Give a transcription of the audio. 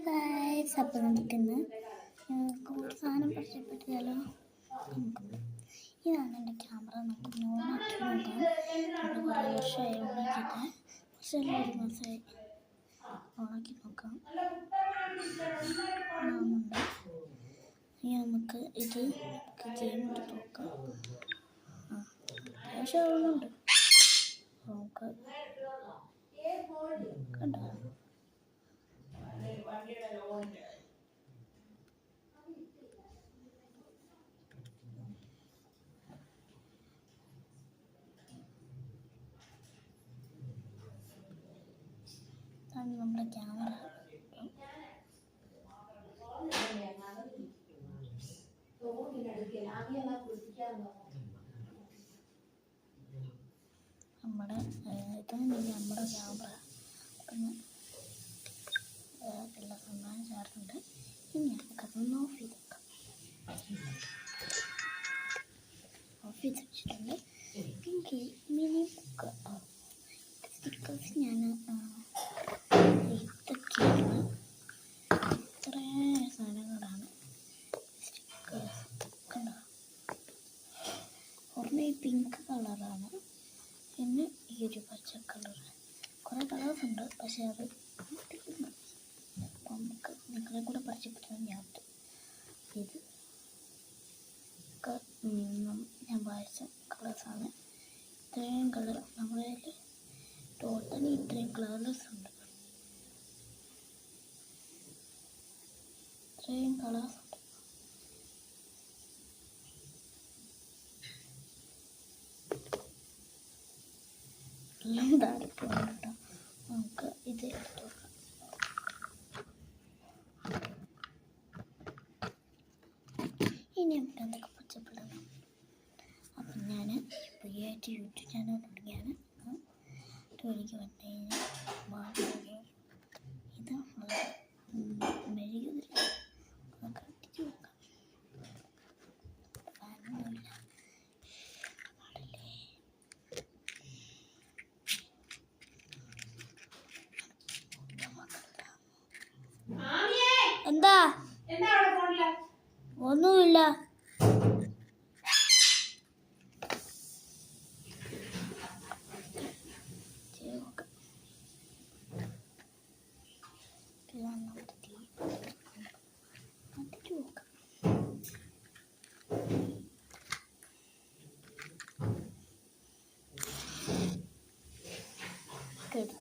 Guys, അപ്പോൾ നമുക്കിന്ന് ഒരു സാധനം പരിചയപ്പെട്ടാലോ. ഇതാണ് എൻ്റെ ക്യാമറ. നമുക്ക് ഓണാക്കി നോക്കാം. നമ്മൾ കുറേ വർഷമായി ഓണാക്കിയിട്ട്, പക്ഷേ ഒരു മാസമായി ഓണാക്കി നോക്കാം. ഇനി നമുക്ക് ഇത് ഗെയിം എടുത്ത് നോക്കാം. അത്യാവശ്യം ആവുന്നുണ്ട്. നമുക്ക് കണ്ടോ, നമ്മുടെ ക്യാമറ. നമ്മുടെ ക്യാമറ എല്ലാ സമ്മാനം ചേർത്തുണ്ട്. ഇനി നമുക്കതൊന്ന് ഓഫ് ചെയ്തേക്കാം. ഓഫ് ചെയ്ത് വെച്ചിട്ടുണ്ട്. പിന്നെ മിനി ബുക്ക് സ്റ്റിക്കേഴ്സ് ഞാൻ ഇതൊക്കെയാണ്. ഇത്രേ സാധനങ്ങളാണ് സ്റ്റിക്കേഴ്സ്. കണ്ടോ, ഒരെണ്ണം ഈ പിങ്ക് കളറാണ്, പിന്നെ ഈ ഒരു പച്ച കളർ. കുറേ കളേഴ്സ് ഉണ്ട്, പക്ഷേ അത് നമുക്ക് നിങ്ങളെ കൂടെ പരിചയപ്പെടുത്താൻ ഞാൻ ഇത് ഞാൻ വായിച്ച കളേഴ്സാണ്. ഇത്രയും കളർ നമ്മുടെ കയ്യിൽ ടോട്ടലി ഇത്രയും കളേഴ്സ് ഉണ്ട്. ഇത്രയും കളേഴ്സ് ഉണ്ട്. എല്ലാം താഴെപ്പോകും കേട്ടോ. നമുക്ക് ഇത് എടുത്ത് നോക്കാം. ഇനി നമുക്ക് എന്തൊക്കെ പച്ചപ്പെടണം. അപ്പം ഞാൻ പുതിയതായിട്ട് യൂട്യൂബ് ചാനൽ തുടങ്ങിയാണ്. എനിക്ക് വന്നു കഴിഞ്ഞാൽ